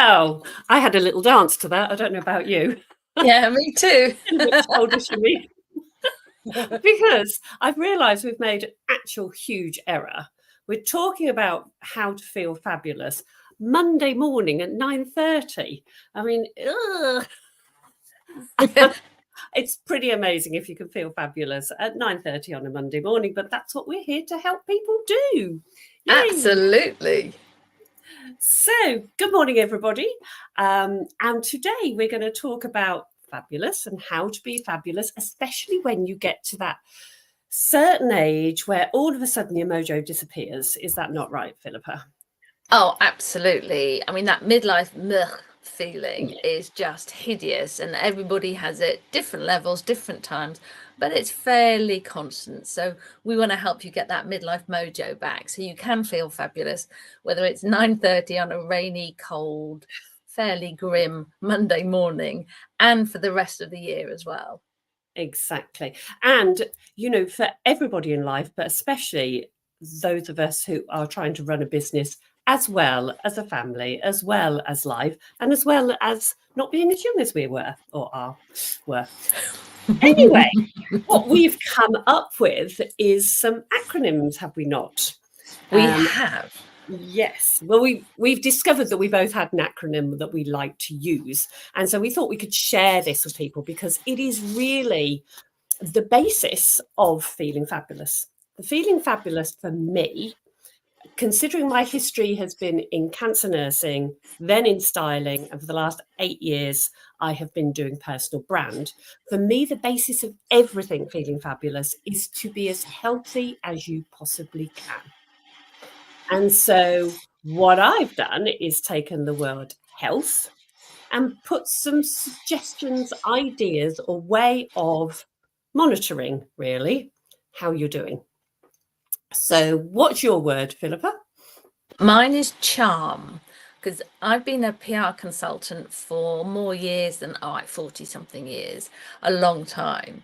Well, I had a little dance to that. I don't know about you. Yeah, me too. Which older should we? Because I've realised we've made an actual huge error. We're talking about how to feel fabulous Monday morning at 9:30. I mean, it's pretty amazing if you can feel fabulous at 9:30 on a Monday morning, but that's what we're here to help people do. Yay. Absolutely. So, good morning, everybody. And today we're going to talk about fabulous and how to be fabulous, especially when you get to that certain age where all of a sudden your mojo disappears. Is that not right, Philippa? Oh, absolutely. I mean, that midlife feeling is just hideous, and everybody has it, different levels, different times, but it's fairly constant. So we want to help you get that midlife mojo back so you can feel fabulous, whether it's 9:30 on a rainy, cold, fairly grim Monday morning, and for the rest of the year as well. Exactly. And, you know, for everybody in life, but especially those of us who are trying to run a business as well as a family, as well as life, and as well as not being as young as we were or were. Anyway, what we've come up with is some acronyms, have we not? We have. Yes. Well, we've discovered that we both had an acronym that we like to use. And so we thought we could share this with people because it is really the basis of feeling fabulous. The feeling fabulous for me, considering my history has been in cancer nursing, then in styling, and for the last 8 years, I have been doing personal brand. For me, the basis of everything feeling fabulous is to be as healthy as you possibly can. And so what I've done is taken the word health and put some suggestions, ideas, or way of monitoring, really, how you're doing. So what's your word, Philippa? Mine is charm, because I've been a PR consultant for more years than 40-something years, a long time.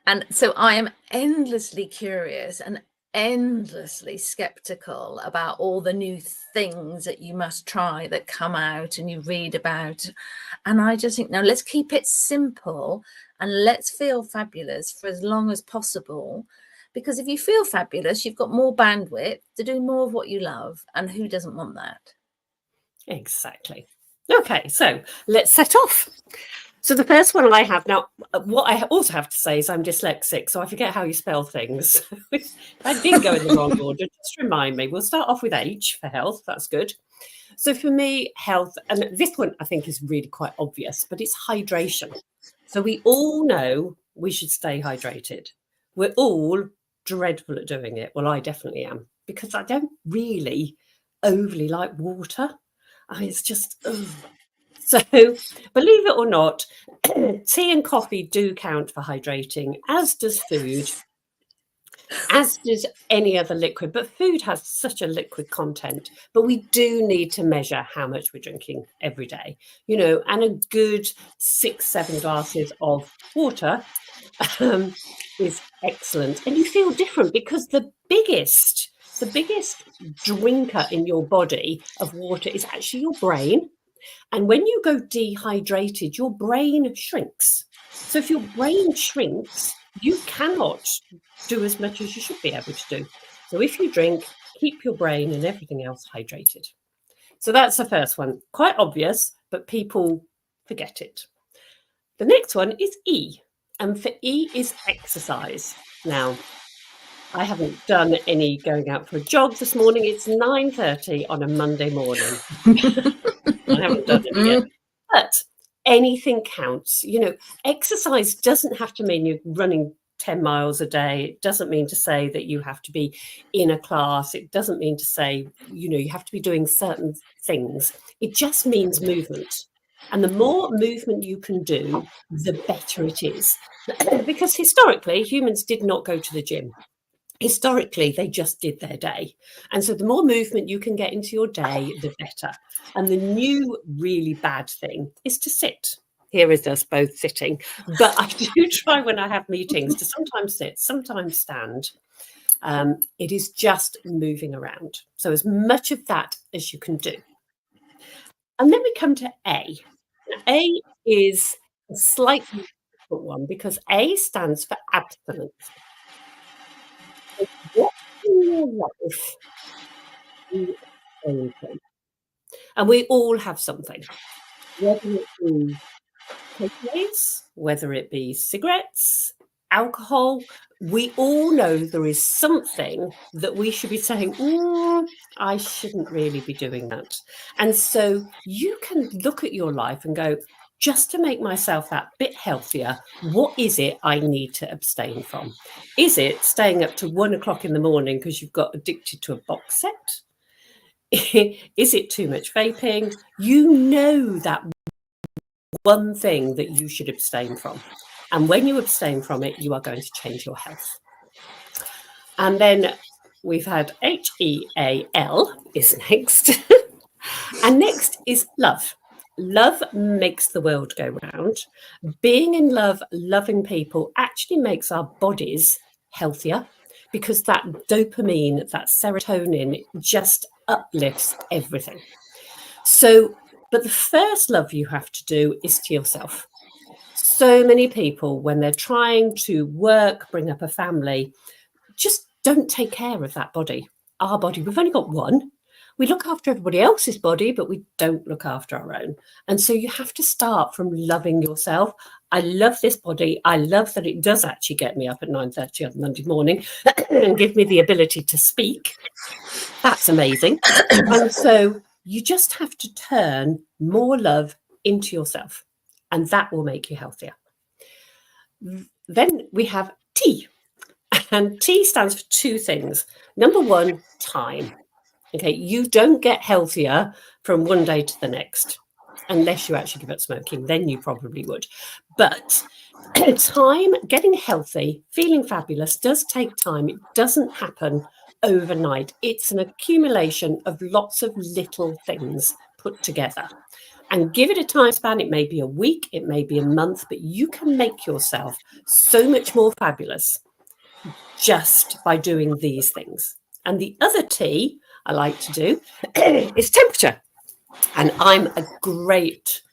And so I am endlessly curious and endlessly skeptical about all the new things that you must try that come out and you read about. And I just think, no, let's keep it simple and let's feel fabulous for as long as possible. Because if you feel fabulous, you've got more bandwidth to do more of what you love. And who doesn't want that? Exactly. Okay, so let's set off. So the first one I have now, what I also have to say is I'm dyslexic, so I forget how you spell things. If I did go in the wrong order, just remind me. We'll start off with H for health. That's good. So for me, health, and this one I think is really quite obvious, but it's hydration. So we all know we should stay hydrated. We're all dreadful at doing it. Well, I definitely am, because I don't really overly like water. It's just, ugh. So believe it or not, tea and coffee do count for hydrating, as does food, as does any other liquid. But food has such a liquid content, but we do need to measure how much we're drinking every day, you know, and a good 6-7 glasses of water is excellent. And you feel different because the biggest drinker in your body of water is actually your brain. And when you go dehydrated, your brain shrinks. So if your brain shrinks, you cannot do as much as you should be able to do. So if you drink, keep your brain and everything else hydrated. So that's the first one. Quite obvious, but people forget it. The next one is E. And for E is exercise. Now, I haven't done any going out for a jog this morning. It's 9:30 on a Monday morning. I haven't done it yet. But anything counts. You know, exercise doesn't have to mean you're running 10 miles a day. It doesn't mean to say that you have to be in a class. It doesn't mean to say, you know, you have to be doing certain things. It just means movement. And the more movement you can do, the better it is. Because historically, humans did not go to the gym. Historically, they just did their day. And so the more movement you can get into your day, the better. And the new really bad thing is to sit. Here is us both sitting. But I do try when I have meetings to sometimes sit, sometimes stand. It is just moving around. So as much of that as you can do. And then we come to A. A is a slightly different one because A stands for abstinence. What in your life do you abstain from? And we all have something, whether it be takeaways, whether it be cigarettes, alcohol. We all know there is something that we should be saying, I shouldn't really be doing that. And so you can look at your life and go, just to make myself that bit healthier, what is it I need to abstain from? Is it staying up to 1 o'clock in the morning because you've got addicted to a box set? Is it too much vaping? You know that one thing that you should abstain from. And when you abstain from it, you are going to change your health. And then we've had HEAL is next. And next is love. Love makes the world go round. Being in love, loving people actually makes our bodies healthier because that dopamine, that serotonin just uplifts everything. So, but the first love you have to do is to yourself. So many people, when they're trying to work, bring up a family, just don't take care of that body. Our body, we've only got one. We look after everybody else's body, but we don't look after our own. And so you have to start from loving yourself. I love this body. I love that it does actually get me up at 9:30 on Monday morning and give me the ability to speak. That's amazing. And so you just have to turn more love into yourself, and that will make you healthier. Then we have T, and T stands for two things. Number one, time. Okay, you don't get healthier from one day to the next, unless you actually give up smoking, then you probably would. But time, getting healthy, feeling fabulous does take time. It doesn't happen overnight. It's an accumulation of lots of little things put together. And give it a time span. It may be a week, it may be a month, but you can make yourself so much more fabulous just by doing these things. And the other T I like to do is temperature. And I'm a great,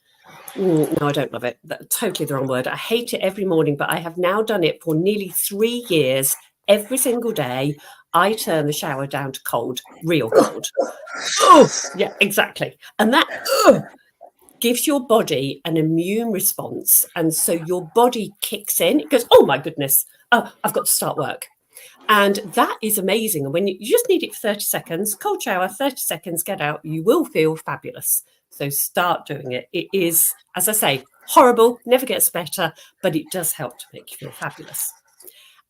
no, I don't love it. That's totally the wrong word. I hate it every morning, but I have now done it for nearly 3 years. Every single day, I turn the shower down to cold, real cold. Oh, yeah, exactly. And that gives your body an immune response. And so your body kicks in. It goes, oh my goodness, oh, I've got to start work. And that is amazing. And when you just need it for 30 seconds, cold shower, 30 seconds, get out, you will feel fabulous. So start doing it. It is, as I say, horrible, never gets better, but it does help to make you feel fabulous.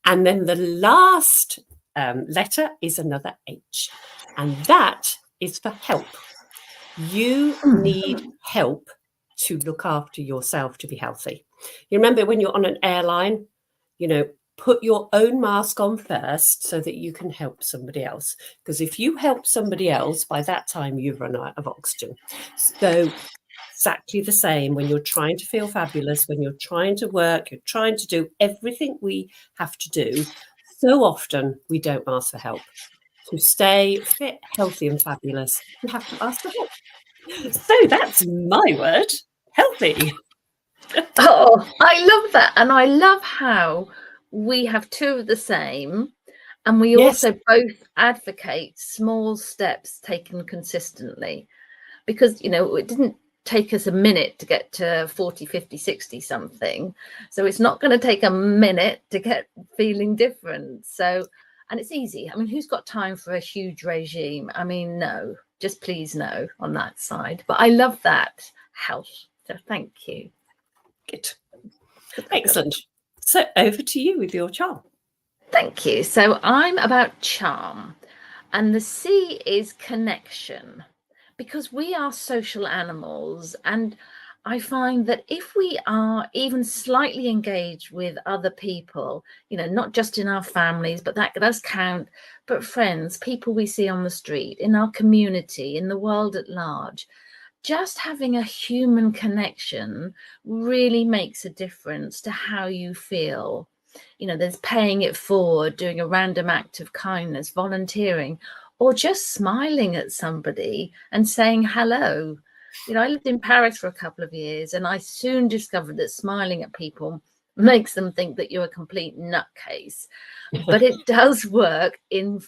And then the last letter is another H, and that is for help. You need help to look after yourself to be healthy. You remember when you're on an airline, put your own mask on first so that you can help somebody else. Because if you help somebody else, by that time you've run out of oxygen. So exactly the same when you're trying to feel fabulous, when you're trying to work, you're trying to do everything we have to do. So often we don't ask for help. To stay fit, healthy and fabulous, you have to ask for help. So that's my word, healthy. Oh, I love that. And I love how we have two of the same, and we also both advocate small steps taken consistently, because it didn't take us a minute to get to 40, 50, 60 something, so it's not going to take a minute to get feeling different. So, and it's easy. I mean, who's got time for a huge regime? I mean, no, just please no on that side. But I love that health, so thank you. Good. Excellent. So over to you with your charm. Thank you. So I'm about charm, and the C is connection, because we are social animals. And I find that if we are even slightly engaged with other people, not just in our families, but that does count, but friends, people we see on the street, in our community, in the world at large, just having a human connection really makes a difference to how you feel. There's paying it forward, doing a random act of kindness, volunteering, or just smiling at somebody and saying hello. I lived in Paris for a couple of years, and I soon discovered that smiling at people makes them think that you're a complete nutcase. But it does work in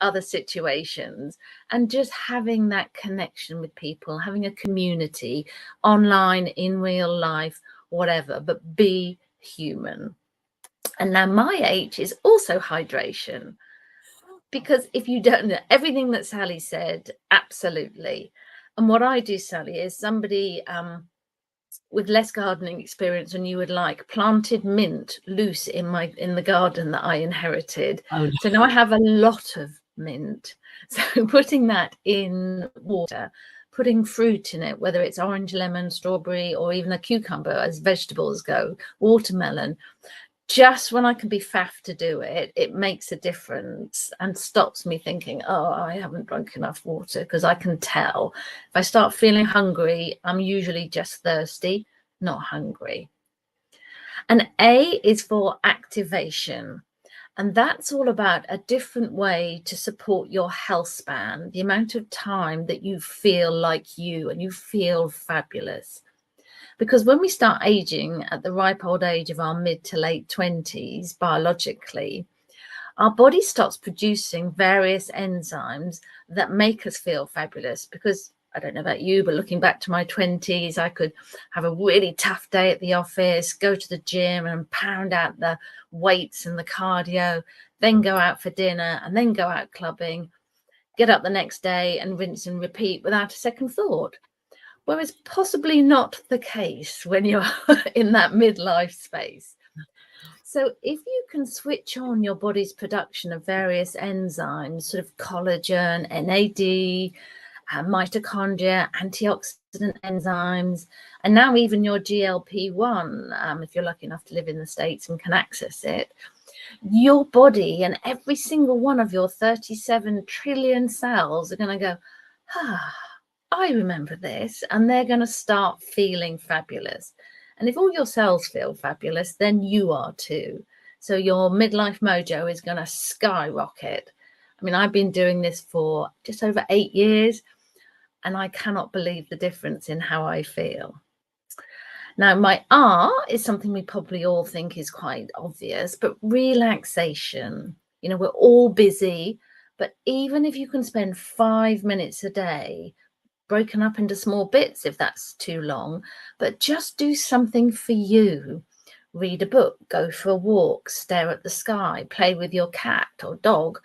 other situations. And just having that connection with people, having a community online, in real life, whatever, but be human. And now my H is also hydration. Because if you don't know everything that Sally said, absolutely. And what I do, Sally, is somebody with less gardening experience than you would like planted mint loose in the garden that I inherited. Oh, no. So now I have a lot of mint. So putting that in water, putting fruit in it, whether it's orange, lemon, strawberry, or even a cucumber as vegetables go, watermelon, just when I can be faffed to do it, it makes a difference and stops me thinking, oh, I haven't drunk enough water, because I can tell. If I start feeling hungry, I'm usually just thirsty, not hungry. And A is for activation. And that's all about a different way to support your health span, the amount of time that you feel like you and you feel fabulous. Because when we start aging at the ripe old age of our mid to late 20s, biologically, our body starts producing various enzymes that make us feel fabulous. Because I don't know about you, but looking back to my 20s, I could have a really tough day at the office, go to the gym and pound out the weights and the cardio, then go out for dinner and then go out clubbing, get up the next day and rinse and repeat without a second thought. Whereas possibly not the case when you're in that midlife space. So if you can switch on your body's production of various enzymes, sort of collagen, NAD, mitochondria, antioxidant enzymes, and now even your GLP-1, if you're lucky enough to live in the States and can access it, your body and every single one of your 37 trillion cells are going to go, I remember this, and they're going to start feeling fabulous. And if all your cells feel fabulous, then you are too. So your midlife mojo is going to skyrocket. I mean, I've been doing this for just over 8 years, and I cannot believe the difference in how I feel. Now, my R is something we probably all think is quite obvious, but relaxation. We're all busy, but even if you can spend 5 minutes a day, broken up into small bits if that's too long, but just do something for you. Read a book, go for a walk, stare at the sky, play with your cat or dog.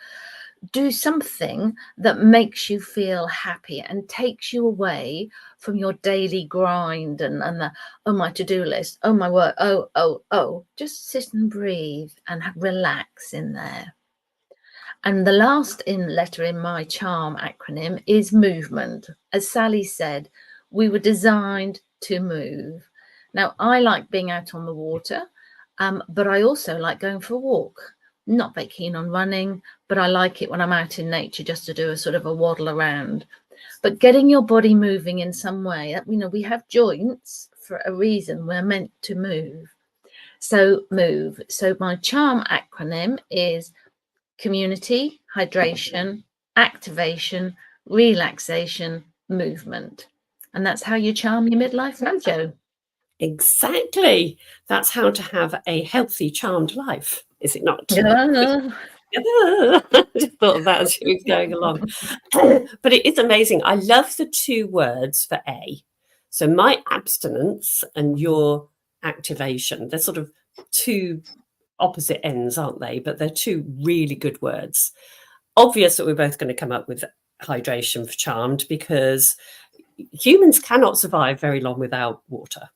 Do something that makes you feel happy and takes you away from your daily grind and the, oh, my to-do list, oh, my work, oh. Just sit and breathe and relax in there. And the last letter in my CHARM acronym is movement. As Sally said, we were designed to move. Now, I like being out on the water, but I also like going for a walk. Not very keen on running, but I like it when I'm out in nature just to do a sort of a waddle around. But getting your body moving in some way, we have joints for a reason. We're meant to move. So move. So my CHARM acronym is community, hydration, activation, relaxation, movement. And that's how you charm your midlife mojo. Exactly. That's how to have a healthy, charmed life, is it not? I just thought of that as she was going along. But it is amazing. I love the 2 words for A. So my abstinence and your activation, they're sort of 2 opposite ends, aren't they? But they're 2 really good words. Obvious that we're both going to come up with hydration for charmed, because humans cannot survive very long without water.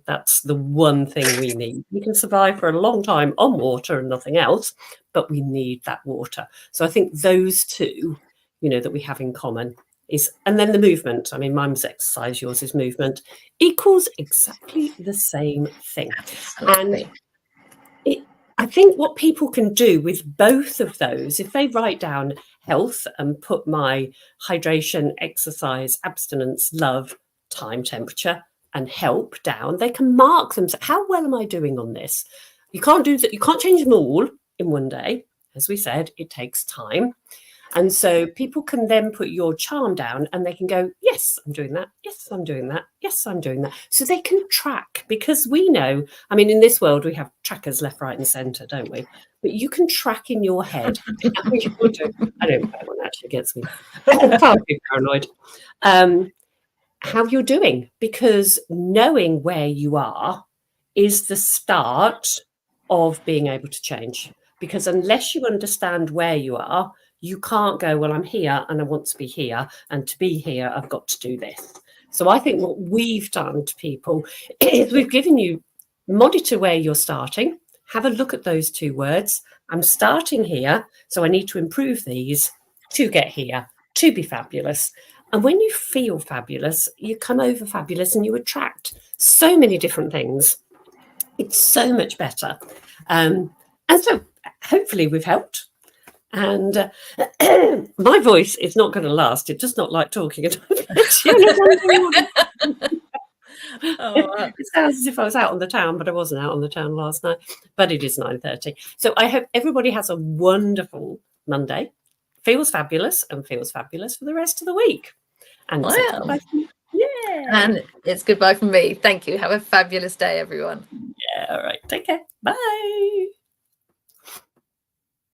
That's the one thing we need. We can survive for a long time on water and nothing else, but we need that water. So I think those 2, that we have in common is, and then the movement. I mean, mine's exercise, yours is movement, equals exactly the same thing. Absolutely. And I think what people can do with both of those, if they write down health and put my hydration, exercise, abstinence, love, time, temperature, and help down, they can mark them. How well am I doing on this? You can't do that. You can't change them all in one day. As we said, it takes time. And so people can then put your charm down and they can go, yes, I'm doing that. Yes, I'm doing that. Yes, I'm doing that. So they can track, because we know, I mean, in this world, we have trackers left, right, and centre, don't we? But you can track in your head how you're doing. I don't know, that one actually gets me far too paranoid. How you're doing, because knowing where you are is the start of being able to change. Because unless you understand where you are, you can't go, well, I'm here and I want to be here, and to be here, I've got to do this. So I think what we've done to people is we've given you, monitor where you're starting, have a look at those 2 words. I'm starting here, so I need to improve these to get here, to be fabulous. And when you feel fabulous, you come over fabulous and you attract so many different things. It's so much better. And so hopefully we've helped. And my voice is not going to last. It does not like talking. It sounds as if I was out on the town, but I wasn't out on the town last night. But it is 9:30. So I hope everybody has a wonderful Monday, feels fabulous, and feels fabulous for the rest of the week. And and it's goodbye from me. Thank you. Have a fabulous day, everyone. Yeah, all right. Take care. Bye.